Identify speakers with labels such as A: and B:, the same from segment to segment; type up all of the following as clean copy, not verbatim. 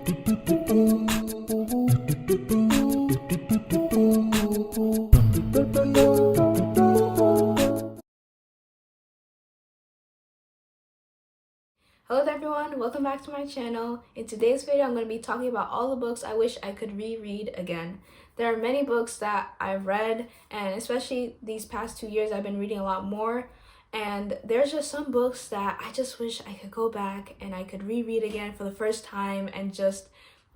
A: Hello everyone, welcome back to my channel. In today's video, I'm going to be talking about all the books I wish I could reread again. There are many books that I've read, and especially these past 2 years, I've been reading a lot more. And there's just some books that I just wish I could go back and I could reread again for the first time and just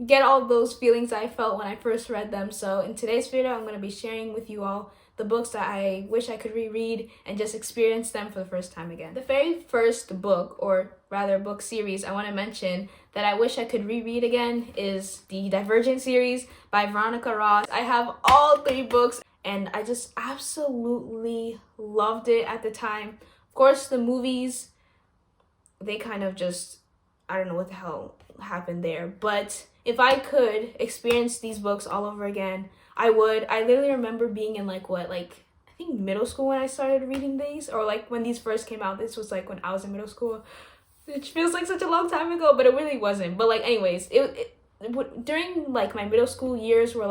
A: get all those feelings I felt when I first read them. So in today's video, I'm going to be sharing with you all the books that I wish I could reread and just experience them for the first time again. The very first book, or rather book series I want to mention that I wish I could reread again is the Divergent series by Veronica Ross. I have all 3 books and I just absolutely loved it at the time. Of course, the movies, they kind of just, I don't know what the hell happened there, but if I could experience these books all over again, I would. I literally remember being in I think middle school when I started reading these, or when these first came out. This was when I was in middle school, which feels like such a long time ago, but it really wasn't. But anyways, it during my middle school years were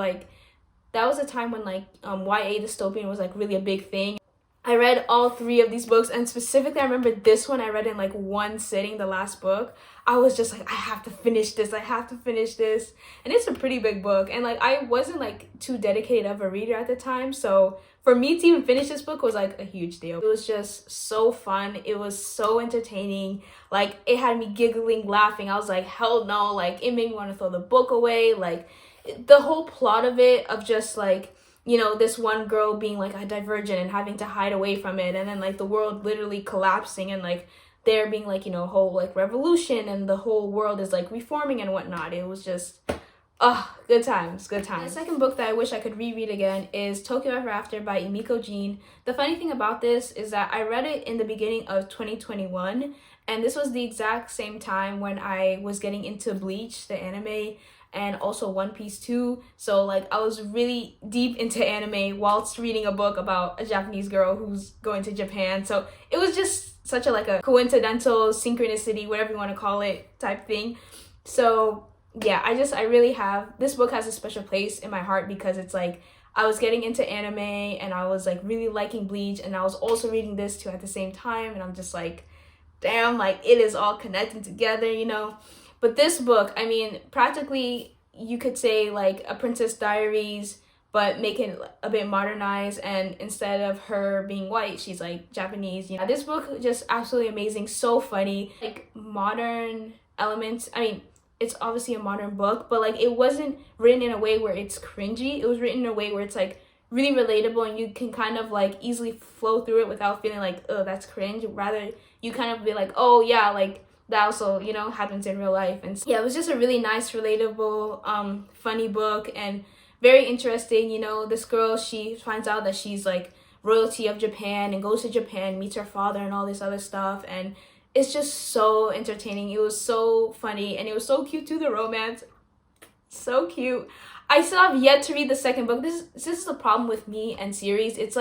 A: that was a time when YA dystopian was really a big thing. I read all 3 of these books, and specifically I remember this one I read in one sitting, the last book. I was just I have to finish this, and it's a pretty big book, and I wasn't too dedicated of a reader at the time, so for me to even finish this book was a huge deal. It was just so fun, it was so entertaining, it had me giggling, laughing. I was hell no, it made me want to throw the book away. The whole plot of it, of just this one girl being a divergent and having to hide away from it, and then the world literally collapsing, and there being whole revolution, and the whole world is reforming and whatnot. It was just good times. The second book that I wish I could reread again is Tokyo Ever After by Emiko Jean. The funny thing about this is that I read it in the beginning of 2021, and this was the exact same time when I was getting into Bleach, the anime, and also One Piece too. So I was really deep into anime whilst reading a book about a Japanese girl who's going to Japan. So it was just such a coincidental synchronicity, whatever you want to call it, type thing. So yeah, I really have, this book has a special place in my heart because it's I was getting into anime and I was really liking Bleach, and I was also reading this too at the same time, and I'm just damn, it is all connected together, But this book, I mean, practically you could say a Princess Diaries, but make it a bit modernized, and instead of her being white, she's Japanese. This book just absolutely amazing, so funny, modern elements. I mean, it's obviously a modern book, but it wasn't written in a way where it's cringy. It was written in a way where it's really relatable, and you can kind of easily flow through it without feeling oh, that's cringe. Rather, you kind of be oh yeah, that also happens in real life. And yeah, it was just a really nice, relatable, funny book, and very interesting. This girl, she finds out that she's royalty of Japan, and goes to Japan, meets her father and all this other stuff, and it's just so entertaining. It was so funny, and it was so cute too, the romance, so cute. I still have yet to read the second book. This is the problem with me and series. It's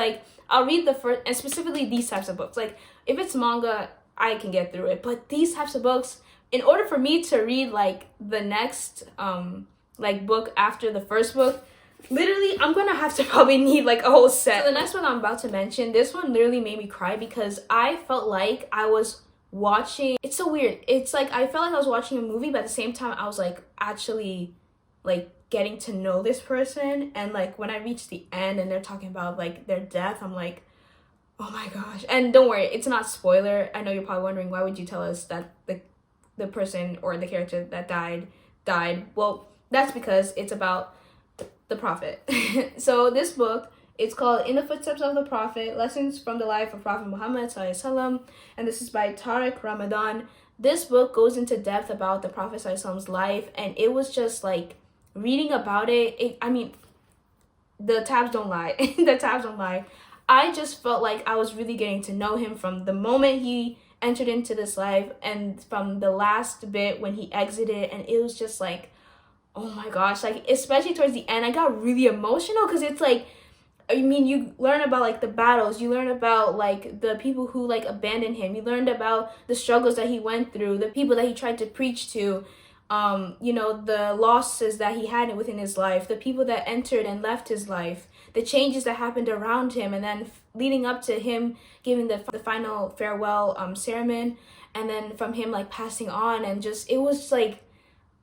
A: I'll read the first, and specifically these types of books, if it's manga, I can get through it, but these types of books, in order for me to read the next book after the first book, literally I'm gonna have to probably need a whole set. So the next one I'm about to mention, this one literally made me cry because I felt I was watching, it's so weird, it's I felt I was watching a movie, but at the same time I was actually getting to know this person. And when I reached the end and they're talking about their death, I'm oh my gosh. And don't worry, it's not spoiler. I know you're probably wondering, why would you tell us that the person or the character that died? Well, that's because it's about the Prophet. So this book, it's called In the Footsteps of the Prophet, Lessons from the Life of Prophet Muhammad Sallallahu Alaihi Wasallam, and this is by Tariq Ramadan. This book goes into depth about the Prophet Sallallahu Alaihi Wasallam's life, and it was just reading about it, I mean, the tabs don't lie. The tabs don't lie. I just felt I was really getting to know him from the moment he entered into this life, and from the last bit when he exited, and it was just oh my gosh, especially towards the end, I got really emotional, because it's I mean, you learn about the battles, you learn about the people who abandoned him, you learned about the struggles that he went through, the people that he tried to preach to, you know, the losses that he had within his life, the people that entered and left his life, the changes that happened around him, and then leading up to him giving the final farewell sermon, and then from him like passing on, and just it was like,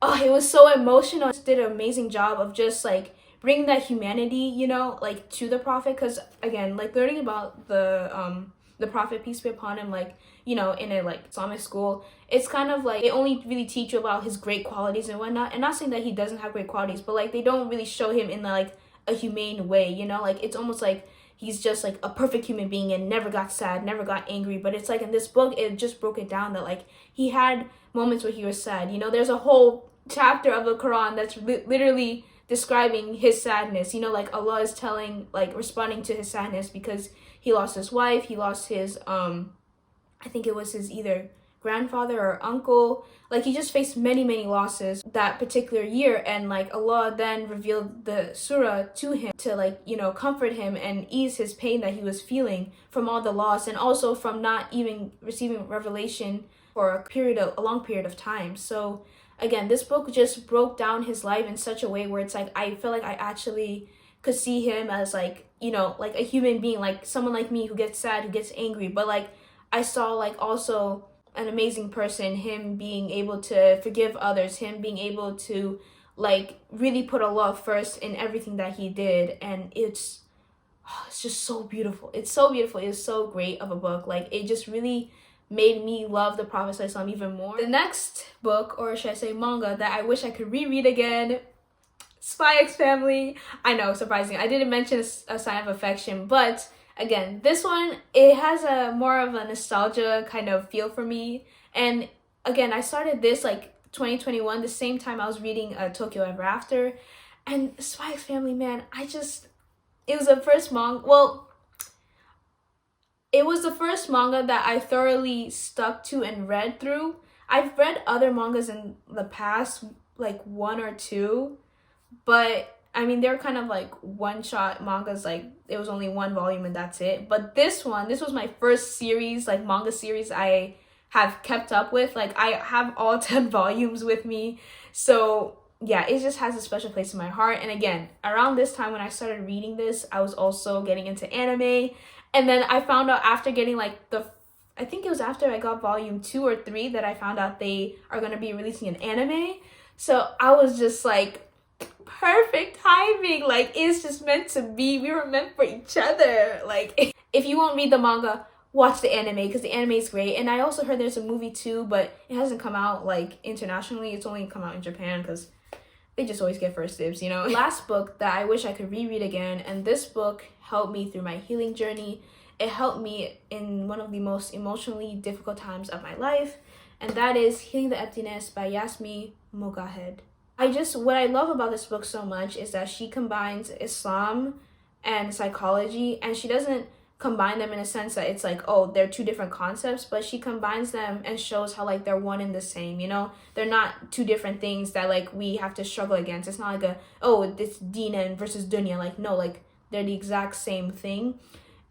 A: oh, it was so emotional. It did an amazing job of just like bringing that humanity, you know, like to the prophet. Because again, like learning about the prophet, peace be upon him, like, you know, in a like Islamic school, it's kind of like they only really teach you about his great qualities and whatnot. And not saying that he doesn't have great qualities, but like they don't really show him in like a humane way, you know, like it's almost like he's just like a perfect human being and never got sad, never got angry. But it's like in this book, it just broke it down that like he had moments where he was sad. You know, there's a whole chapter of the Quran that's literally describing his sadness. You know, like Allah is telling, like responding to his sadness because he lost his wife, he lost his I think it was his either grandfather or uncle. Like he just faced many losses that particular year, and like Allah then revealed the surah to him to like, you know, comfort him and ease his pain that he was feeling from all the loss, and also from not even receiving revelation for a long period of time. So again, this book just broke down his life in such a way where it's like I feel like I actually could see him as like, you know, like a human being, like someone like me who gets sad, who gets angry, but like I saw like also an amazing person, him being able to forgive others, him being able to like really put Allah first in everything that he did. And it's just so beautiful. It's so beautiful. It's so great of a book. Like it just really made me love the Prophet ﷺ even more. The next book, or should I say manga, that I wish I could reread again, Spy X Family. I know, surprising. I didn't mention a Sign of Affection, but again, this one, it has a more of a nostalgia kind of feel for me. And again, I started this like 2021, the same time I was reading Tokyo Ever After. And Spy X Family, man, it was the first manga, it was the first manga that I thoroughly stuck to and read through. I've read other mangas in the past, like one or two, but I mean, they're kind of like one-shot mangas, like it was only one volume and that's it. But this was my first series, like manga series I have kept up with. Like I have all 10 volumes with me. So yeah, it just has a special place in my heart. And again, around this time when I started reading this, I was also getting into anime. And then I found out after getting like I think it was after I got volume 2 or 3 that I found out they are going to be releasing an anime. So I was just like, perfect timing, like it's just meant to be. We were meant for each other. Like if you won't read the manga, watch the anime because the anime is great. And I also heard there's a movie too, but it hasn't come out like internationally. It's only come out in Japan because they just always get first dibs, you know. Last book that I wish I could reread again, and this book helped me through my healing journey. It helped me in one of the most emotionally difficult times of my life, and that is Healing the Emptiness by Yasmin Mogahed. What I love about this book so much is that she combines Islam and psychology, and she doesn't combine them in a sense that it's like, oh, they're two different concepts, but she combines them and shows how like they're one and the same, you know? They're not two different things that like we have to struggle against. It's not like it's Deen versus Dunya. Like, no, like they're the exact same thing.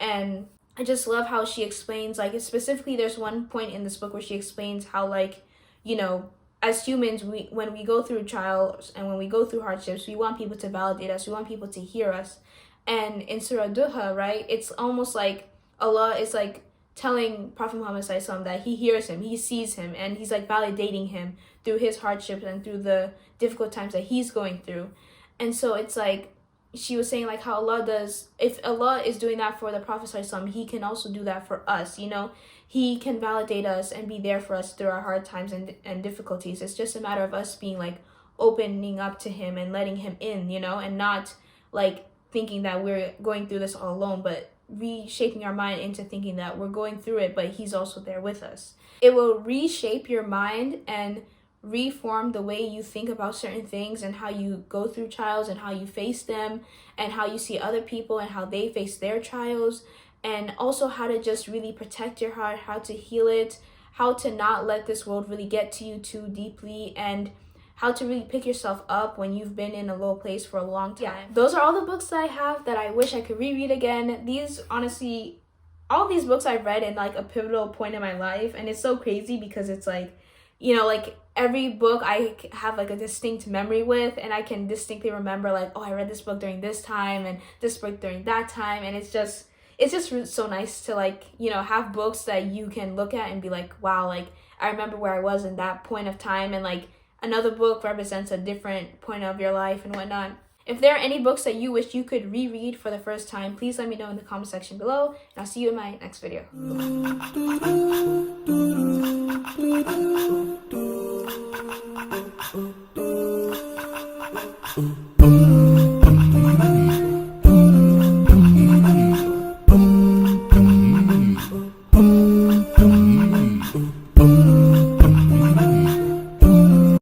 A: And I just love how she explains, like specifically there's one point in this book where she explains how like, you know, as humans, when we go through trials and when we go through hardships, we want people to validate us. We want people to hear us. And in Surah Duha, right, it's almost like Allah is like telling Prophet Muhammad ﷺ that he hears him, he sees him, and he's like validating him through his hardships and through the difficult times that he's going through. And so it's like, she was saying like how Allah does, if Allah is doing that for the Prophet ﷺ, he can also do that for us, you know. He can validate us and be there for us through our hard times and difficulties. It's just a matter of us being like opening up to him and letting him in, you know, and not like thinking that we're going through this all alone, but reshaping our mind into thinking that we're going through it, but he's also there with us. It will reshape your mind and reform the way you think about certain things and how you go through trials and how you face them and how you see other people and how they face their trials, and also how to just really protect your heart, how to heal it, how to not let this world really get to you too deeply, and how to really pick yourself up when you've been in a low place for a long time. Yeah, those are all the books that I have that I wish I could reread again. These, honestly, all these books I've read in like a pivotal point in my life, and it's so crazy because it's like you know, like every book I have like a distinct memory with, and I can distinctly remember like, oh, I read this book during this time and this book during that time. And it's just so nice to like, you know, have books that you can look at and be like, wow, like I remember where I was in that point of time, and like another book represents a different point of your life and whatnot. If there are any books that you wish you could reread for the first time, please let me know in the comment section below, and I'll see you in my next video.